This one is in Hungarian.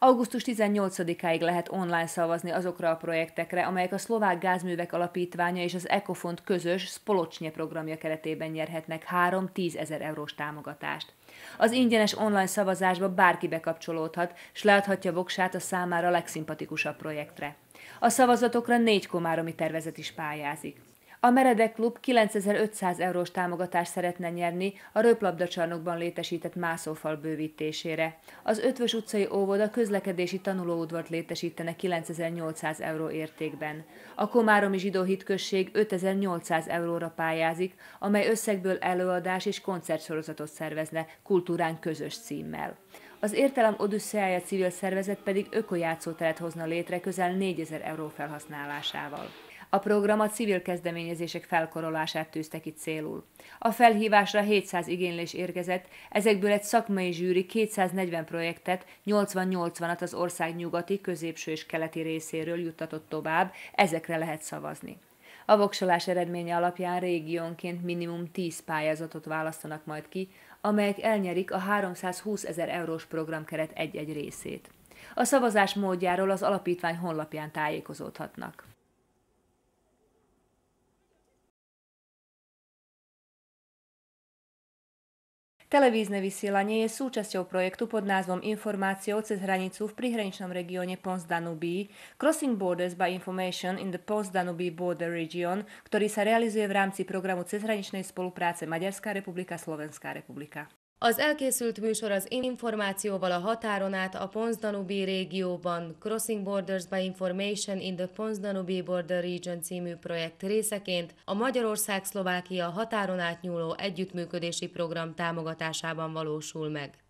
Augusztus 18-áig lehet online szavazni azokra a projektekre, amelyek a Szlovák Gázművek Alapítványa és az Ecofond közös Spoločně programja keretében nyerhetnek 3-10 000 eurós támogatást. Az ingyenes online szavazásba bárki bekapcsolódhat, s leadhatja voksát a számára legszimpatikusabb projektre. A szavazatokra 4 komáromi tervezet is pályázik. A Meredek Klub 9500 eurós támogatást szeretne nyerni a röplabdacsarnokban létesített mászófal bővítésére. Az Ötvös utcai óvoda közlekedési tanulóudvart létesítene 9800 euró értékben. A komáromi zsidó hitközség 5800 euróra pályázik, amely összegből előadás és koncertsorozatot szervezne Kultúrán közös címmel. Az Értelem Odüsszeája civil szervezet pedig ökojátszóteret hozna létre közel 4000 euró felhasználásával. A program a civil kezdeményezések felkarolását tűzte ki célul. A felhívásra 700 igénylés érkezett, ezekből egy szakmai zsűri 240 projektet, 80-80-at az ország nyugati, középső és keleti részéről juttatott tovább, ezekre lehet szavazni. A voksolás eredménye alapján régiónként minimum 10 pályázatot választanak majd ki, amelyek elnyerik a 320 000 eurós programkeret egy-egy részét. A szavazás módjáról az alapítvány honlapján tájékozódhatnak. Televízne vysielanie je súčasťou projektu pod názvom Informáciou cez hranicu v prihraničnom regióne Pons-Danubí Crossing Borders by Information in the Pons-Danubí Border Region, ktorý sa realizuje v rámci programu cezhraničnej spolupráce Maďarská republika, Slovenská republika. Az elkészült műsor az információval a határon át a Pons-Danubí régióban Crossing Borders by Information in the Pons-Danubí Border Region című projekt részeként a Magyarország-Szlovákia határon átnyúló együttműködési program támogatásában valósul meg.